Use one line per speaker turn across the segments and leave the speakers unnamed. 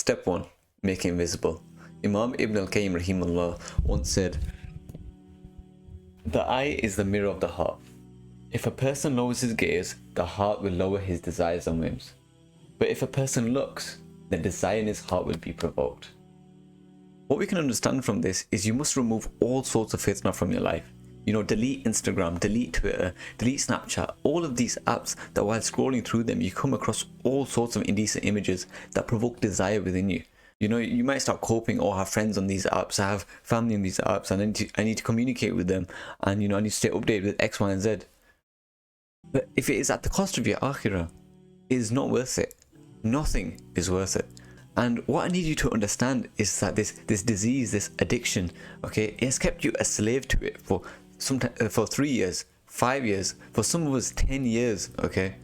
Step 1. Make it invisible. Imam Ibn al-Qayyim rahimahullah once said, "The eye is the mirror of the heart. If a person lowers his gaze, the heart will lower his desires and whims. But if a person looks, the desire in his heart will be provoked." What we can understand from this is you must remove all sorts of fitna from your life. Delete Instagram, delete Twitter, delete Snapchat, all of these apps that while scrolling through them, you come across all sorts of indecent images that provoke desire within you. You might start coping or have friends on these apps, I have family on these apps, and I need to communicate with them, and I need to stay updated with X, Y, and Z. But if it is at the cost of your akhirah, it is not worth it. Nothing is worth it. And what I need you to understand is that this disease, this addiction, okay, it has kept you a slave to it for 3 years, 5 years, for some of us 10 years, okay?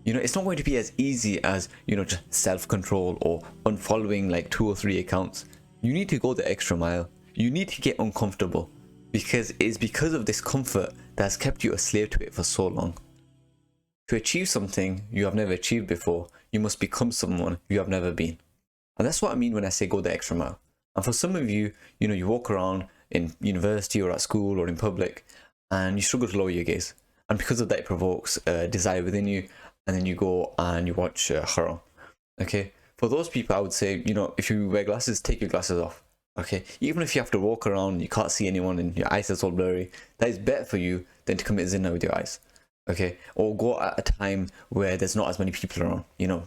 It's not going to be as easy as, just self-control or unfollowing like 2 or 3 accounts. You need to go the extra mile. You need to get uncomfortable, because it's because of this comfort that has kept you a slave to it for so long. To achieve something you have never achieved before, you must become someone you have never been. And that's what I mean when I say go the extra mile. And for some of you, you walk around in university or at school or in public and you struggle to lower your gaze. And because of that, it provokes desire within you, and then you go and you watch haram. Okay? For those people, I would say, if you wear glasses, take your glasses off. Okay? Even if you have to walk around, you can't see anyone and your eyes are all blurry, that is better for you than to commit zina with your eyes. Okay? Or go at a time where there's not as many people around,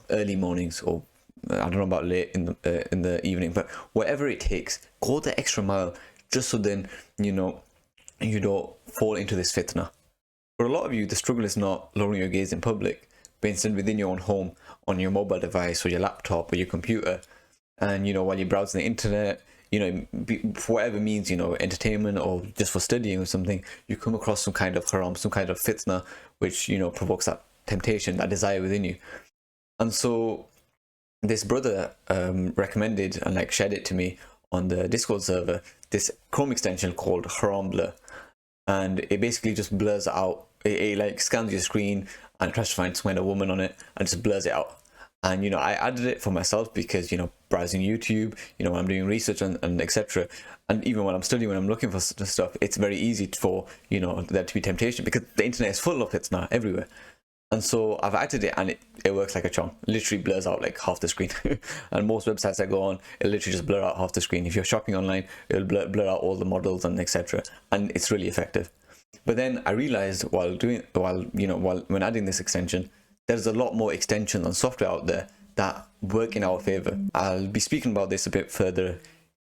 early mornings, or I don't know about late in the evening, but whatever it takes, go the extra mile, just so then you don't fall into this fitna. For a lot of you, the struggle is not lowering your gaze in public, but instead within your own home, on your mobile device or your laptop or your computer, and while you're browsing the internet, for whatever means, entertainment or just for studying or something, you come across some kind of haram, some kind of fitna, which provokes that temptation, that desire within you. And so this brother recommended and shared it to me on the Discord server, this Chrome extension called Haram Blur, and it basically just blurs out. It scans your screen and tries to find some kind of woman on it and just blurs it out. And I added it for myself because browsing YouTube, when I'm doing research and etc. And even when I'm studying, when I'm looking for stuff, it's very easy for there to be temptation, because the internet is full of it now everywhere. And so I've added it, and it works like a charm. Literally blurs out like half the screen. And most websites I go on, it'll literally just blur out half the screen. If you're shopping online, it'll blur out all the models and etc. And it's really effective. But then I realized when adding this extension, there's a lot more extensions and software out there that work in our favor. I'll be speaking about this a bit further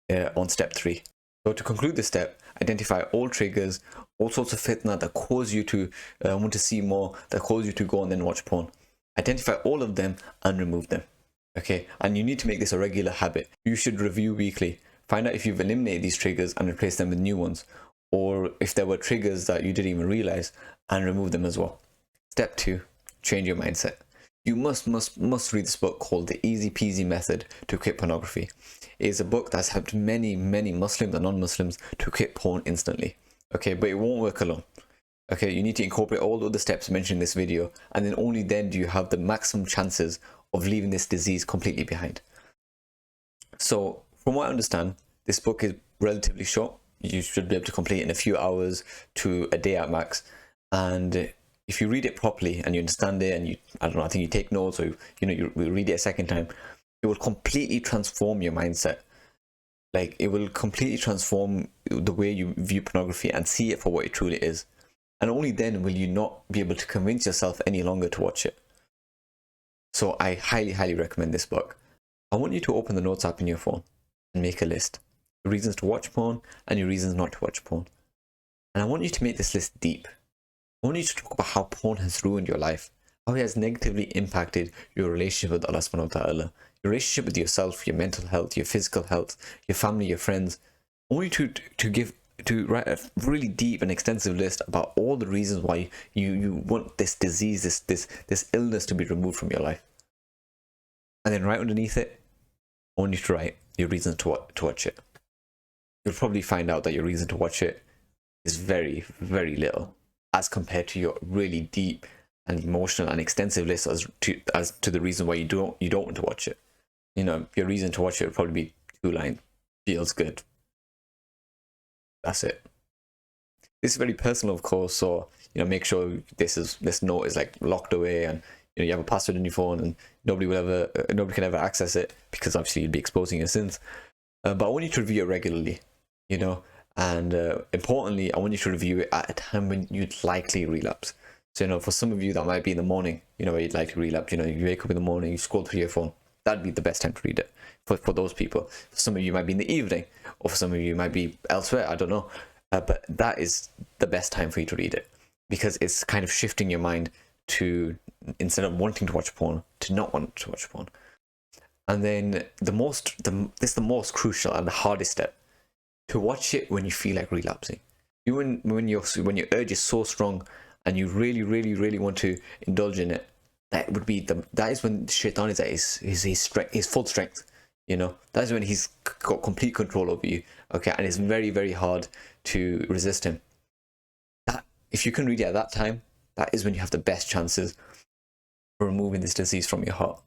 on step 3. So to conclude this step, identify all triggers, all sorts of fitna that cause you to want to see more, that cause you to go and then watch porn. Identify all of them and remove them. Okay, and you need to make this a regular habit. You should review weekly. Find out if you've eliminated these triggers and replaced them with new ones, or if there were triggers that you didn't even realize, and remove them as well. Step 2, change your mindset. You must read this book called The Easy Peasy Method to Quit Pornography. It is a book that's helped many Muslims and non-Muslims to quit porn instantly. Okay, but it won't work alone. Okay, you need to incorporate all the other steps mentioned in this video, and then only then do you have the maximum chances of leaving this disease completely behind. So, from what I understand, this book is relatively short. You should be able to complete it in a few hours to a day at max. And if you read it properly and you understand it, and I think you take notes, or you read it a second time, it will completely transform your mindset. It will completely transform the way you view pornography and see it for what it truly is. And only then will you not be able to convince yourself any longer to watch it. So I highly recommend this book. I want you to open the notes app in your phone and make a list. Your reasons to watch porn and your reasons not to watch porn. And I want you to make this list deep. I want you to talk about how porn has ruined your life, how it has negatively impacted your relationship with Allah subhanahu wa ta'ala, your relationship with yourself, your mental health, your physical health, your family, your friends. I want you to write a really deep and extensive list about all the reasons why you want this disease, this illness to be removed from your life. And then right underneath it, I want you to write your reasons to watch it. You'll probably find out that your reason to watch it is very little as compared to your really deep and emotional and extensive list as to the reason why you don't want to watch it. you know, your reason to watch it would probably be two lines. Feels good. That's it. This is very personal, of course, so you know, make sure this note is like locked away, and you know, you have a password in your phone, and nobody can ever access it, because obviously you'd be exposing your sins. But I want you to review it regularly, you know, and importantly, I want you to review it at a time when you'd likely relapse. So, you know, for some of you that might be in the morning, you know, where you'd like to relapse. You know, you wake up in the morning, you scroll through your phone. That'd be the best time to read it for those people. For some of you, it might be in the evening, or for some of you, it might be elsewhere. I don't know. But that is the best time for you to read it, because it's kind of shifting your mind to, instead of wanting to watch porn, to not want to watch porn. And then this is the most crucial and the hardest step: to watch it when you feel like relapsing. When your urge is so strong and you really, really, really want to indulge in it, that is when Shaitan is at his full strength. You know, that is when he's got complete control over you. Okay, and it's very, very hard to resist him. That, if you can read it at that time, that is when you have the best chances for removing this disease from your heart.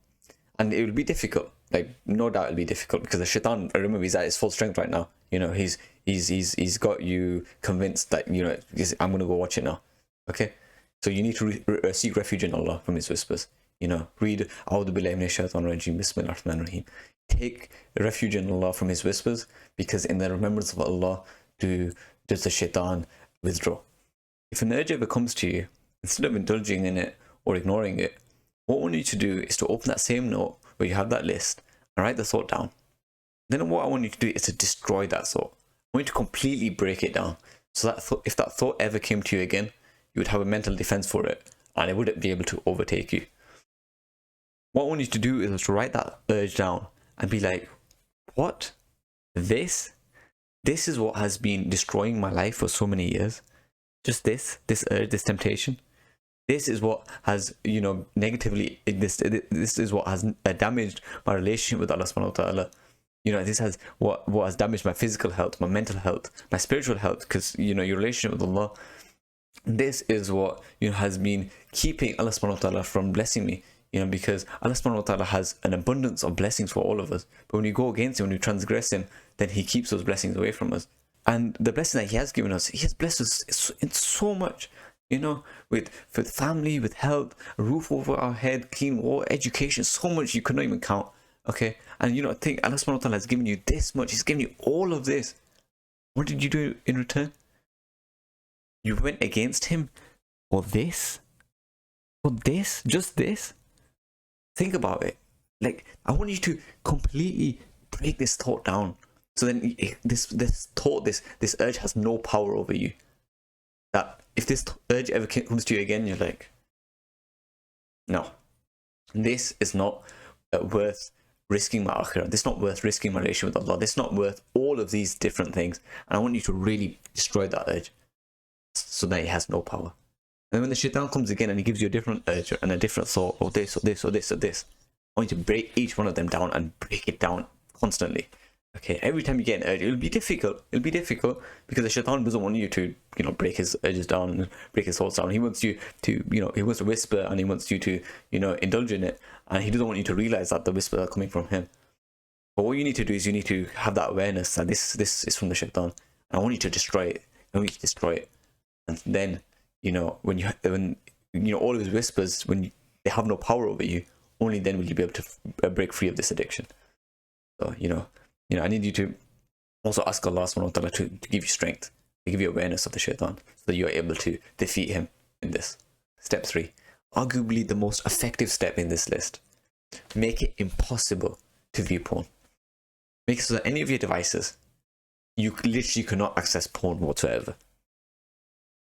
And it will be difficult, like no doubt it'll be difficult, because the Shaitan, remember, he's at his full strength right now. You know, he's got you convinced that, you know, I'm gonna go watch it now. Okay, so you need to seek refuge in Allah from his whispers. You know, read A'udhu Billahi Minash Shaitanir Rajeem, Bismillahir Rahmanir Rahim. Take refuge in Allah from his whispers, because in the remembrance of Allah does the Shaitan withdraw. If an urge ever comes to you, instead of indulging in it or ignoring it, what we need to do is to open that same note where you have that list and write the thought down. Then what I want you to do is to destroy that thought. I want you to completely break it down, so that if that thought ever came to you again, you would have a mental defense for it, and it wouldn't be able to overtake you. What I want you to do is to write that urge down and be like, what? This is what has been destroying my life for so many years. Just this urge, this temptation. This is what has, you know, this is what has damaged my relationship with Allah subhanahu wa ta'ala. You know, this has what has damaged my physical health, my mental health, my spiritual health, because, you know, your relationship with Allah. This is what, you know, has been keeping Allah subhanahu wa ta'ala from blessing me. You know, because Allah subhanahu wa ta'ala has an abundance of blessings for all of us. But when you go against him, when you transgress him, then he keeps those blessings away from us. And the blessing that he has given us, he has blessed us in so much, you know, with family, with health, a roof over our head, clean water, education, so much you could not even count. Okay, and you know, I think Allah subhanahu wa ta'ala has given you this much. He's given you all of this. What did you do in return? You went against him for this? For this? Just this? Think about it. Like, I want you to completely break this thought down. So then this thought, this urge has no power over you. That if this urge ever comes to you again, you're like, no, this is not worth risking my akhirah. This is not worth risking my relationship with Allah. This is not worth all of these different things. And I want you to really destroy that urge, so that it has no power. And when the Shaitan comes again and he gives you a different urge and a different thought, or this, or this, or this, or this, I want you to break each one of them down and break it down constantly. Okay, every time you get an urge, it'll be difficult. It'll be difficult because the Shaitan doesn't want you to, you know, break his urges down and break his thoughts down. He wants you to, you know, he wants to whisper, and he wants you to, you know, indulge in it. And he doesn't want you to realize that the whispers are coming from him. But what you need to do is you need to have that awareness that this is from the Shaitan. And I want you to destroy it. I want you to destroy it. And then, you know, when you know, all of his whispers, when they have no power over you, only then will you be able to break free of this addiction. So, you know, I need you to also ask Allah subhanahu wa ta'ala to give you strength, to give you awareness of the Shaitan, so that you are able to defeat him in this. Step 3, arguably the most effective step in this list: make it impossible to view porn. Make it so that any of your devices, you literally cannot access porn whatsoever.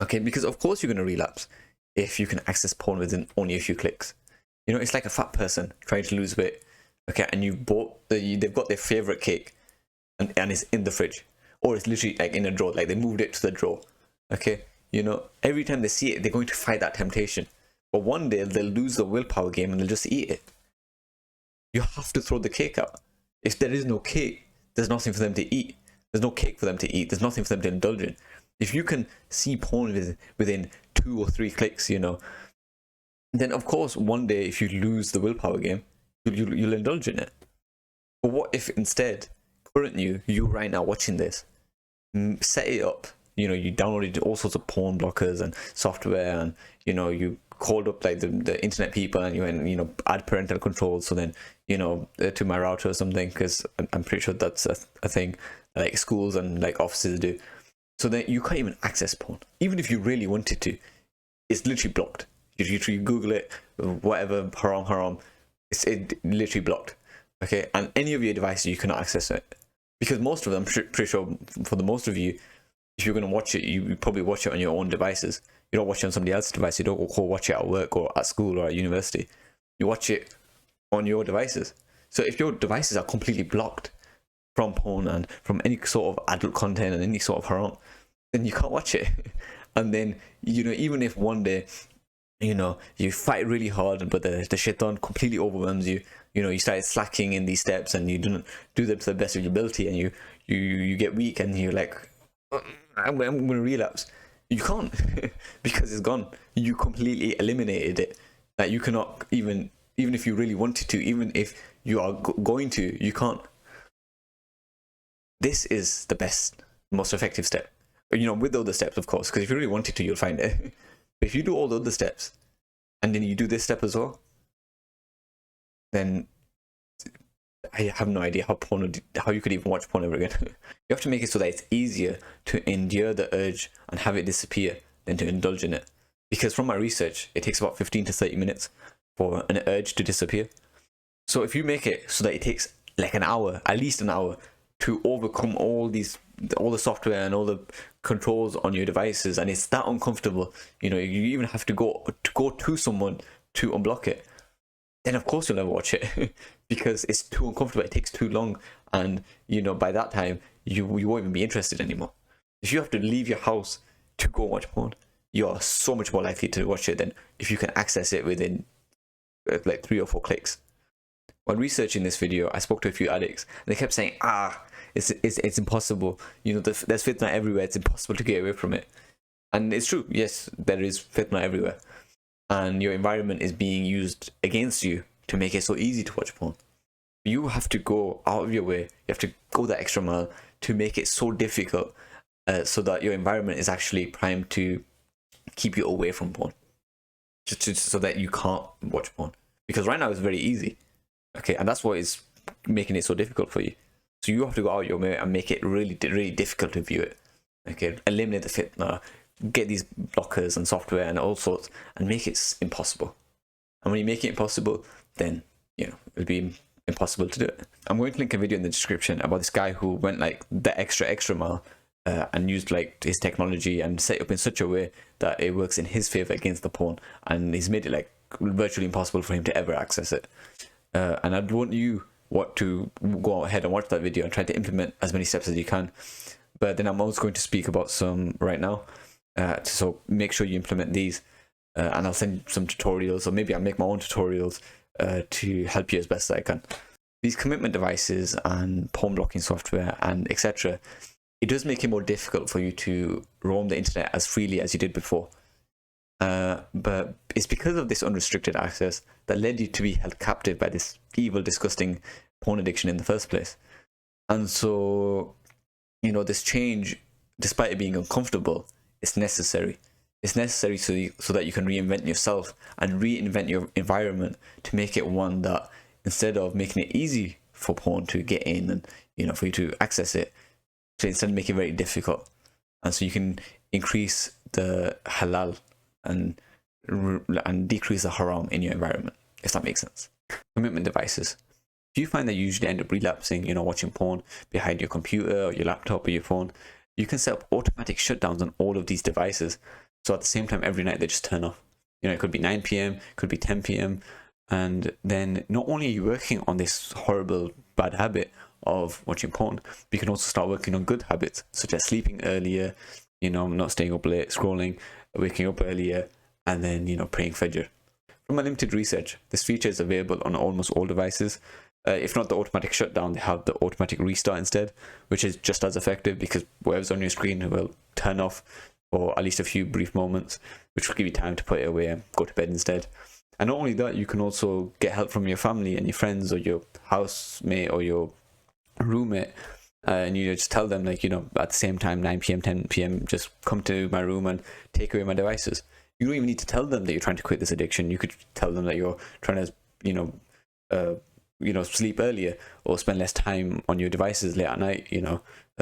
Okay, because of course you're going to relapse if you can access porn within only a few clicks. You know, it's like a fat person trying to lose weight. Okay, and they've got their favorite cake, and it's in the fridge, or it's literally like in a drawer, like they moved it to the drawer. Okay, you know, every time they see it, they're going to fight that temptation. But one day they'll lose the willpower game and they'll just eat it. You have to throw the cake out. If there is no cake, there's nothing for them to eat. There's no cake for them to eat. There's nothing for them to indulge in. If you can see porn within 2 or 3 clicks, you know, then of course one day if you lose the willpower game, you'll indulge in it. But what if instead, current you right now watching this, set it up, you downloaded all sorts of porn blockers and software, and you called up like the internet people, and you went, add parental controls, so then to my router or something, because I'm pretty sure that's a thing like schools and like offices do. So then you can't even access porn, even if you really wanted to. It's literally blocked. You Google it, whatever, haram, it literally blocked. Okay, and any of your devices you cannot access it, because most of them, pretty sure for the most of you, if you're going to watch it, you probably watch it on your own devices. You don't watch it on somebody else's device. You don't go watch it at work or at school or at university. You watch it on your devices. So if your devices are completely blocked from porn and from any sort of adult content and any sort of haram, then you can't watch it. And then even if one day you fight really hard, but the shaitan completely overwhelms you, you start slacking in these steps and you don't do them to the best of your ability, and you get weak and you're like, I'm going to relapse. You can't because it's gone. You completely eliminated it. Like you cannot even if you really wanted to, even if you are going to, you can't. This is the best, most effective step. With all the steps, of course, because if you really wanted to, you'll find it. But if you do all the other steps and then you do this step as well, then I have no idea how you could even watch porn ever again. You have to make it so that it's easier to endure the urge and have it disappear than to indulge in it. Because from my research, it takes about 15 to 30 minutes for an urge to disappear. So if you make it so that it takes like an hour, at least an hour, to overcome all the software and all the controls on your devices, and it's that uncomfortable, you even have to go to someone to unblock it, then of course you'll never watch it because it's too uncomfortable, it takes too long, and by that time you won't even be interested anymore. If you have to leave your house to go watch porn, you're so much more likely to watch it than if you can access it within like 3 or 4 clicks. While researching this video, I spoke to a few addicts, and they kept saying, it's impossible, there's fitna everywhere, it's impossible to get away from it. And it's true, yes, there is fitna everywhere, and your environment is being used against you to make it so easy to watch porn. You have to go out of your way, you have to go that extra mile to make it so difficult, so that your environment is actually primed to keep you away from porn, so that you can't watch porn. Because right now it's very easy, okay, and that's what is making it so difficult for you. So you have to go out your way and make it really, really difficult to view it. Okay, eliminate the fitna, get these blockers and software and all sorts, and make it impossible. And when you make it impossible, then it'll be impossible to do it. I'm going to link a video in the description about this guy who went like the extra mile and used like his technology and set it up in such a way that it works in his favor against the porn, and he's made it like virtually impossible for him to ever access it. And I'd want you to go ahead and watch that video and try to implement as many steps as you can. But then I'm also going to speak about some right now, so make sure you implement these, and I'll send some tutorials, or maybe I'll make my own tutorials to help you as best as I can. These commitment devices and porn blocking software and etc., it does make it more difficult for you to roam the internet as freely as you did before. But it's because of this unrestricted access that led you to be held captive by this evil, disgusting porn addiction in the first place. And so, this change, despite it being uncomfortable, is necessary. It's necessary so that you can reinvent yourself and reinvent your environment to make it one that, instead of making it easy for porn to get in and for you to access it, to instead make it very difficult. And so you can increase the halal and decrease the haram in your environment, if that makes sense. Commitment devices. If you find that you usually end up relapsing, watching porn behind your computer or your laptop or your phone, you can set up automatic shutdowns on all of these devices. So at the same time, every night they just turn off. It could be 9 p.m, could be 10 p.m. And then not only are you working on this horrible bad habit of watching porn, but you can also start working on good habits, such as sleeping earlier, not staying up late, scrolling, waking up earlier, and then, praying Fajr. From my limited research, this feature is available on almost all devices. If not the automatic shutdown, they have the automatic restart instead, which is just as effective because whatever's on your screen will turn off for at least a few brief moments, which will give you time to put it away and go to bed instead. And not only that, you can also get help from your family and your friends or your housemate or your roommate, and you just tell them, like, at the same time, 9 p.m, 10 p.m, just come to my room and take away my devices. You don't even need to tell them that you're trying to quit this addiction. You could tell them that you're trying to sleep earlier or spend less time on your devices late at night,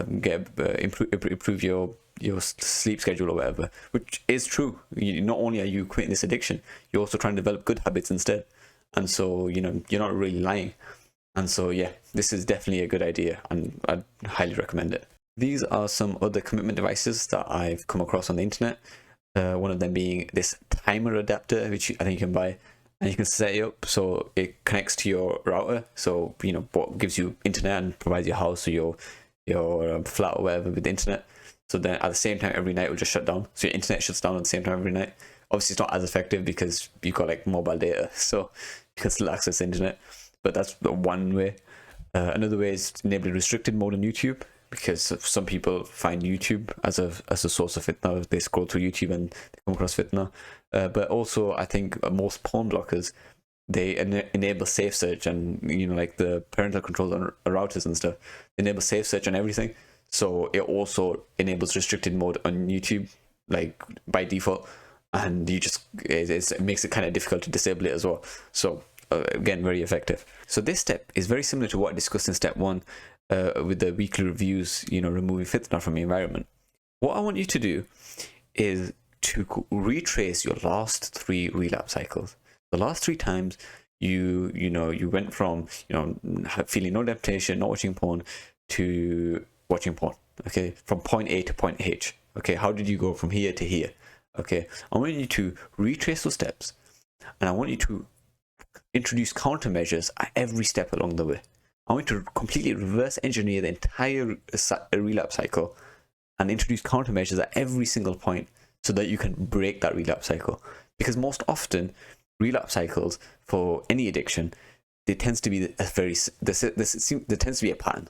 improve your sleep schedule or whatever, which is true. Not only are you quitting this addiction, you're also trying to develop good habits instead. And so, you're not really lying. And so, yeah, this is definitely a good idea, and I'd highly recommend it. These are some other commitment devices that I've come across on the internet. One of them being this timer adapter, which I think you can buy, and you can set it up so it connects to your router. So, what gives you internet and provides your house or your flat or whatever with the internet. So then at the same time every night it will just shut down. So your internet shuts down at the same time every night. Obviously it's not as effective because you've got like mobile data, so you can still access the internet. But that's one way. Another way is enabling restricted mode on YouTube, because some people find YouTube as a source of fitna. They scroll through YouTube and they come across fitna. But also I think most porn blockers, they enable safe search, and like the parental controls on routers and stuff, they enable safe search on everything. So it also enables restricted mode on YouTube, like by default, and it makes it kind of difficult to disable it as well. So again, very effective. So this step is very similar to what I discussed in step 1 with the weekly reviews, removing fitna from the environment. What I want you to do is to retrace your last 3 relapse cycles. The last 3 times you went from feeling no temptation, not watching porn, to watching porn. Okay, from point A to point H. Okay, how did you go from here to here? Okay, I want you to retrace those steps, and I want you to introduce countermeasures at every step along the way. I want you to completely reverse engineer the entire relapse cycle and introduce countermeasures at every single point so that you can break that relapse cycle. Because most often, relapse cycles for any addiction, there tends to be there tends to be a pattern.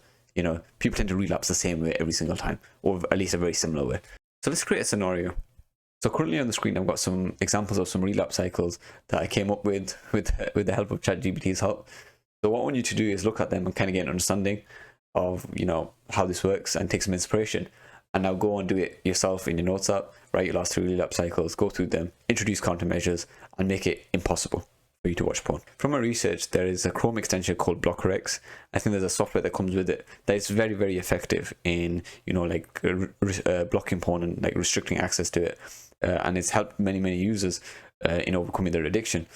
People tend to relapse the same way every single time, or at least a very similar way. So let's create a scenario. So currently on the screen, I've got some examples of some relapse cycles that I came up with the help of ChatGPT's help. So what I want you to do is look at them and kind of get an understanding of how this works and take some inspiration. And now go and do it yourself in your notes app. Write your last 3 relapse cycles, go through them, introduce countermeasures, and make it impossible for you to watch porn. From my research, there is a Chrome extension called BlockerX. I think there's a software that comes with it that is very, very effective in blocking porn and like restricting access to it, and it's helped many users in overcoming their addiction.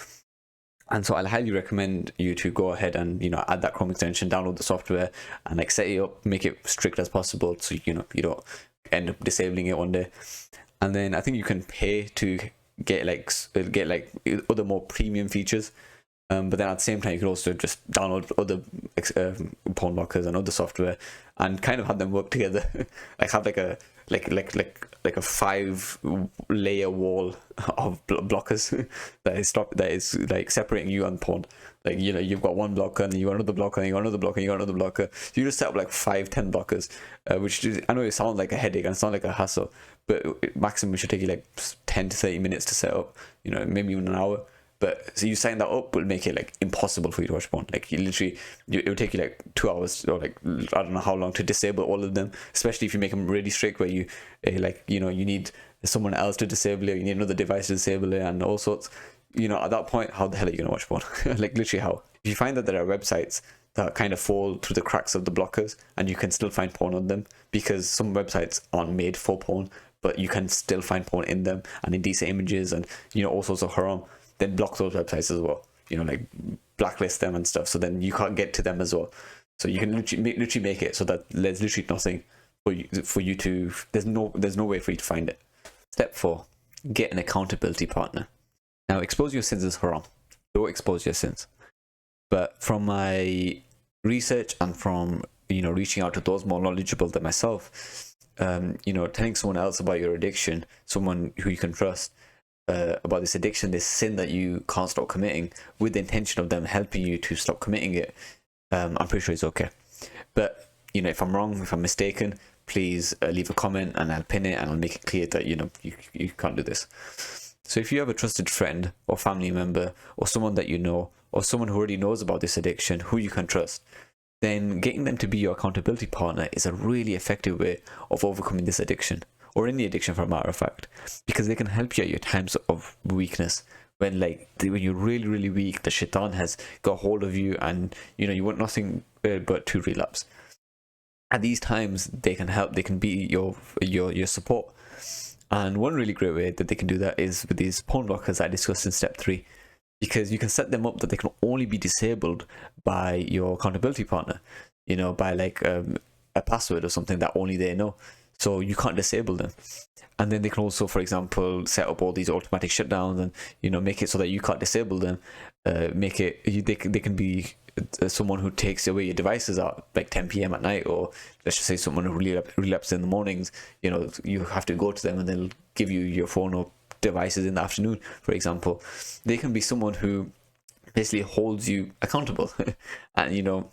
And so I'll highly recommend you to go ahead and add that Chrome extension, download the software, and like set it up, make it strict as possible, so you don't end up disabling it one day. And then I think you can pay to get other more premium features, but then at the same time you can also just download other porn blockers and other software and kind of have them work together. Like have like a 5-layer wall of blockers that is like separating you and porn. Like you've got one blocker, and then you got another blocker, and you got another blocker, and you got another blocker. So you just set up like 5-10 blockers, which I know it sounds like a headache and it sounds like a hassle, but maximum should take you like 10 to 30 minutes to set up, maybe even an hour. But so you setting that up will make it like impossible for you to watch porn. Like it will take you like 2 hours, or like I don't know how long, to disable all of them, especially if you make them really strict, where you you need someone else to disable it, you need another device to disable it, and all sorts. At that point, how the hell are you going to watch porn? Like literally how? If you find that there are websites that kind of fall through the cracks of the blockers and you can still find porn on them, because some websites aren't made for porn, but you can still find porn in them and indecent images and all sorts of haram, then block those websites as well. Like blacklist them and stuff, so then you can't get to them as well. So you can literally make it so that there's literally nothing for you to, there's no way for you to find it. Step 4, get an accountability partner. Now, expose your sins is haram. Don't expose your sins. But from my research and from reaching out to those more knowledgeable than myself, telling someone else about your addiction, someone who you can trust, about this addiction, this sin that you can't stop committing, with the intention of them helping you to stop committing it, I'm pretty sure it's okay. But if I'm wrong, if I'm mistaken, please leave a comment and I'll pin it and I'll make it clear that you can't do this. So if you have a trusted friend or family member or someone that you know or someone who already knows about this addiction who you can trust, then getting them to be your accountability partner is a really effective way of overcoming this addiction, or any addiction for a matter of fact, because they can help you at your times of weakness. When you're really, really weak, the shaitan has got hold of you, and you want nothing but to relapse. At these times, they can help. They can be your support. And one really great way that they can do that is with these porn blockers I discussed in step 3, because you can set them up that they can only be disabled by your accountability partner, by a password or something that only they know. So you can't disable them. And then they can also, for example, set up all these automatic shutdowns and make it so that you can't disable them. They can be someone who takes away your devices at like 10 p.m. at night, or let's just say someone who relapses in the mornings. You have to go to them and they'll give you your phone or devices in the afternoon, for example. They can be someone who basically holds you accountable and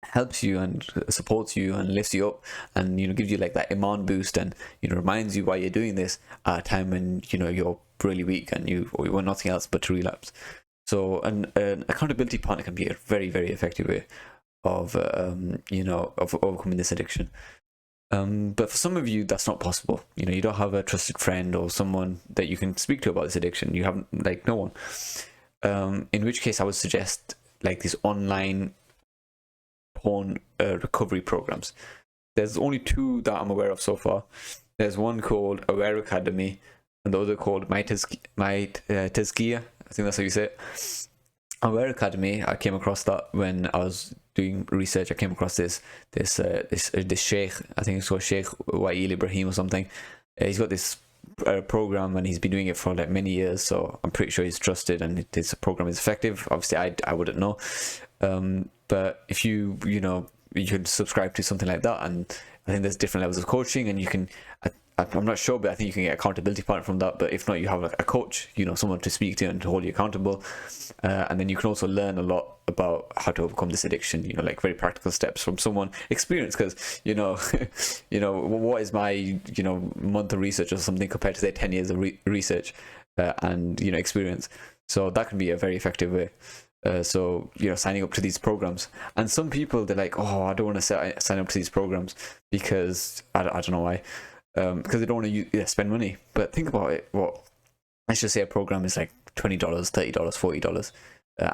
helps you and supports you and lifts you up, and gives you like that iman boost, and reminds you why you're doing this at a time when you're really weak and you want nothing else but to relapse. So an accountability partner can be a very, very effective way of of overcoming this addiction. But for some of you, that's not possible. You don't have a trusted friend or someone that you can speak to about this addiction. You haven't, no one. In which case, I would suggest like these online porn recovery programs. There's only 2 that I'm aware of so far. There's one called Aware Academy, and the other called My Tazkiya. I think that's how you say it. Aware Academy, I came across that when I was doing research. I came across this sheikh, I think it's called Sheikh Wa'il Ibrahim or something. He's got this program, and he's been doing it for like many years, so I'm pretty sure he's trusted and his program is effective. Obviously I wouldn't know, but if you could subscribe to something like that, and I think there's different levels of coaching, and you can, I'm not sure, but I think you can get accountability partner from that. But if not, you have a coach, someone to speak to and to hold you accountable, and then you can also learn a lot about how to overcome this addiction, like very practical steps from someone experienced, because what is my month of research or something compared to their 10 years of research and experience. So that can be a very effective way. So signing up to these programs, and some people, they're like, oh, I don't want to sign up to these programs because I don't know why, because they don't want to spend money. But think about it. Let's just say a program is like $20, $30, $40,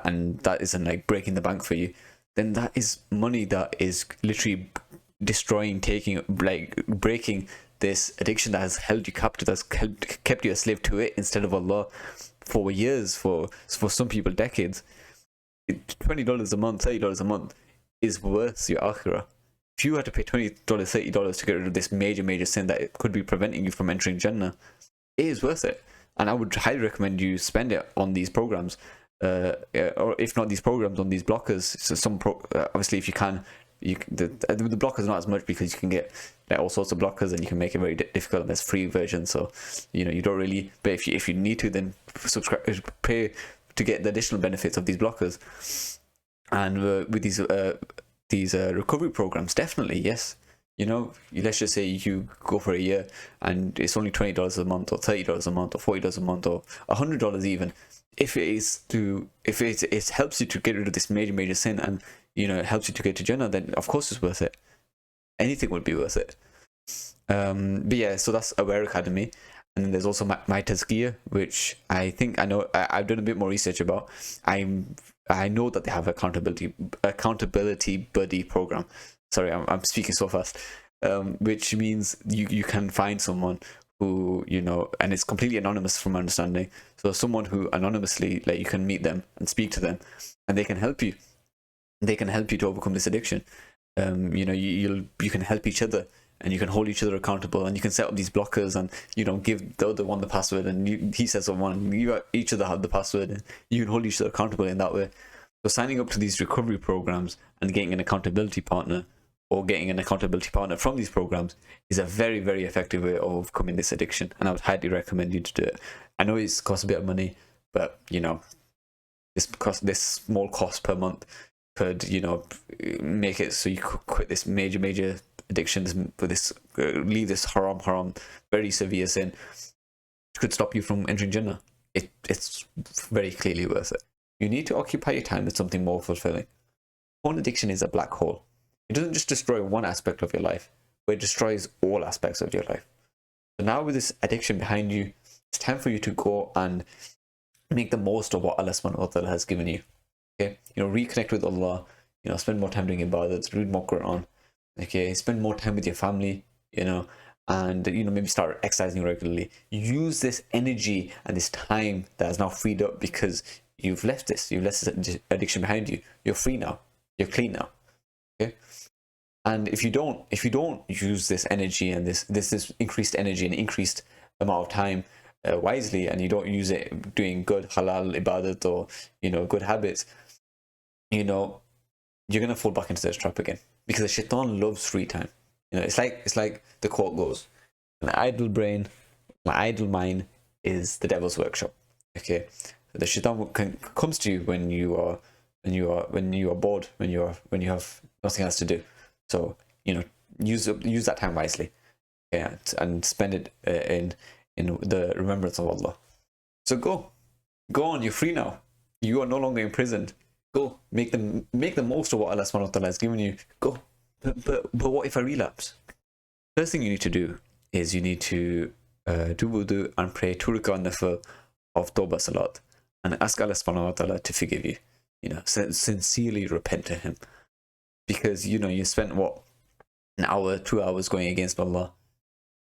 and that isn't like breaking the bank for you. Then that is money that is literally destroying, breaking this addiction that has held you captive, that's kept you a slave to it instead of Allah for years, for some people decades. $20 a month, $30 a month is worth your akhirah. If you had to pay $20, $30 to get rid of this major sin that it could be preventing you from entering Jannah, it is worth it. And I would highly recommend you spend it on these programs, or if not these programs, on these blockers. So obviously, if you can, the blockers are not as much, because you can get like all sorts of blockers and you can make it very difficult, and there's free versions, so you don't really. But if you need to, then pay to get the additional benefits of these blockers. And with these recovery programs, definitely yes. Let's just say you go for a year and it's only $20 a month, or $30 a month, or $40 a month, or $100 even. If it helps you to get rid of this major sin, and it helps you to get to Jannah, then of course it's worth it. Anything would be worth it. But yeah, so that's Aware Academy. And then there's also My Tazkiya, which I think I've done a bit more research about. I know that they have accountability buddy program. Sorry, I'm speaking so fast. Which means you can find someone who and it's completely anonymous from my understanding. So someone who anonymously, like, you can meet them and speak to them, and they can help you. They can help you to overcome this addiction. You can help each other, and you can hold each other accountable, and you can set up these blockers, and give the other one the password, and he says one, you each other have the password, and you can hold each other accountable in that way. So signing up to these recovery programs and getting an accountability partner, or getting an accountability partner from these programs, is a very, very effective way of overcoming this addiction, and I would highly recommend you to do it. I know it costs a bit of money, but this small cost per month could make it so you could quit this major addiction, leave this haram, very severe sin. It could stop you from entering Jannah. it's very clearly worth it. You need to occupy your time with something more fulfilling. Porn addiction is a black hole. It doesn't just destroy one aspect of your life, but it destroys all aspects of your life. So now with this addiction behind you, it's time for you to go and make the most of what Allah subhanahu wa ta'ala has given you. Okay, reconnect with Allah, spend more time doing ibadat, read more Quran, okay, spend more time with your family, and maybe start exercising regularly. Use this energy and this time that is now freed up because you've left this addiction behind you. You're free now. You're clean now. Okay. And if you don't use this energy and this increased energy and increased amount of time wisely, and you don't use it doing good halal ibadat or good habits, you're gonna fall back into this trap again, because the shaitan loves free time. It's like the quote goes, an idle brain, my idle mind is the devil's workshop. Okay, the shaitan comes to you when you are bored, when you have nothing else to do. So use that time wisely, and spend it in the remembrance of Allah. So go on, you're free now. You are no longer imprisoned. Go make the most of what Allah subhanahu wa ta'ala has given you. Go. But what if I relapse? First thing you need to do is you need to do wudu and pray 2 rak'ah nafil of Tawbah Salat and ask Allah subhanahu wa ta'ala to forgive you. Sincerely repent to Him, because you spent an hour, 2 hours going against Allah.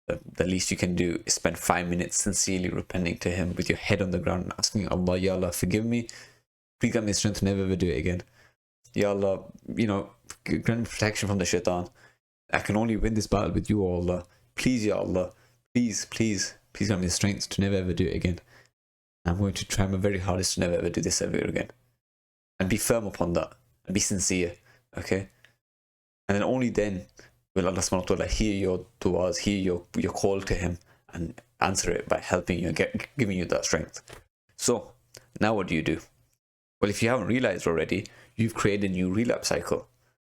The least you can do is spend 5 minutes sincerely repenting to Him with your head on the ground and asking Allah, Ya Allah, forgive me. Please grant me strength to never ever do it again. Ya Allah, grant protection from the shaitan. I can only win this battle with you, Allah. Please, Ya Allah, please grant me the strength to never ever do it again. I'm going to try my very hardest to never ever do this ever again. And be firm upon that. And be sincere. Okay? And then only then will Allah subhanahu wa ta'ala hear your du'as, hear your call to Him, and answer it by helping you and giving you that strength. So, now what do you do? Well, if you haven't realized already, you've created a new relapse cycle.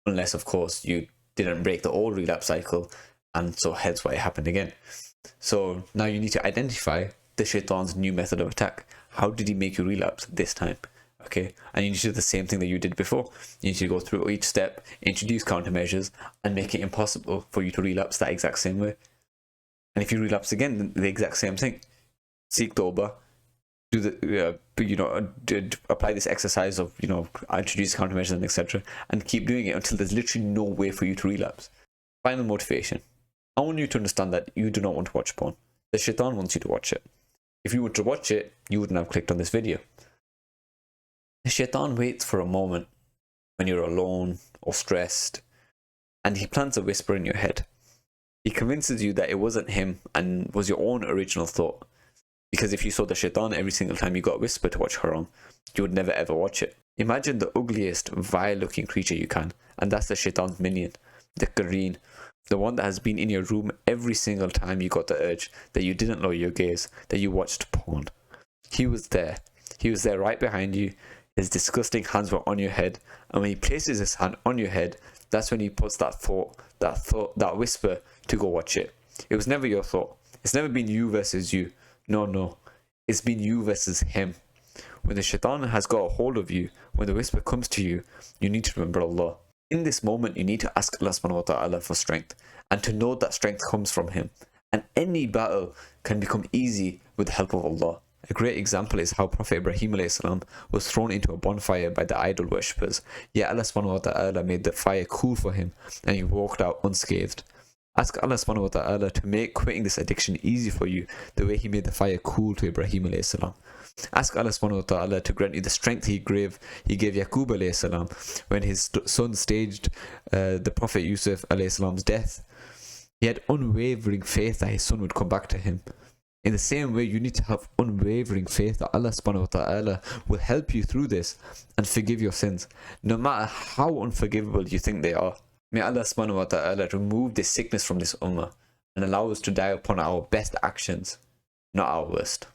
Unless, of course, you didn't break the old relapse cycle, and so hence why it happened again. So now you need to identify the shaitan's new method of attack. How did he make you relapse this time? Okay, and you need to do the same thing that you did before. You need to go through each step, introduce countermeasures, and make it impossible for you to relapse that exact same way. And if you relapse again, the exact same thing. Seek tawbah, do the apply this exercise of introduce countermeasures and etc., and keep doing it until there's literally no way for you to relapse. Final motivation. I want you to understand that you do not want to watch porn. The shaitan wants you to watch it. If you were to watch it, you wouldn't have clicked on this video. The shaitan waits for a moment when you're alone or stressed, and he plants a whisper in your head. He convinces you that it wasn't him and was your own original thought. Because if you saw the shaitan every single time you got a whisper to watch haram, you would never ever watch it. Imagine the ugliest, vile looking creature you can, and that's the shaitan's minion, the Qareen, the one that has been in your room every single time you got the urge, that you didn't lower your gaze, that you watched porn. He was there right behind you. His disgusting hands were on your head, and when he places his hand on your head, that's when he puts that whisper to go watch it. It was never your thought. It's never been you versus you. No. It's been you versus him. When the shaitan has got a hold of you, when the whisper comes to you, you need to remember Allah. In this moment, you need to ask Allah subhanahu wa ta'ala for strength, and to know that strength comes from Him. And any battle can become easy with the help of Allah. A great example is how Prophet Ibrahim ﷺ was thrown into a bonfire by the idol worshippers, yet Allah subhanahu wa ta'ala made the fire cool for him, and he walked out unscathed. Ask Allah subhanahu wa ta'ala to make quitting this addiction easy for you, the way He made the fire cool to Ibrahim alayhi salam. Ask Allah subhanahu wa ta'ala to grant you the strength He gave Yaqub alayhi salam when his son staged the Prophet Yusuf alayhi salam's death. He had unwavering faith that his son would come back to him. In the same way, you need to have unwavering faith that Allah subhanahu wa ta'ala will help you through this and forgive your sins, no matter how unforgivable you think they are. May Allah subhanahu wa ta'ala remove this sickness from this ummah and allow us to die upon our best actions, not our worst.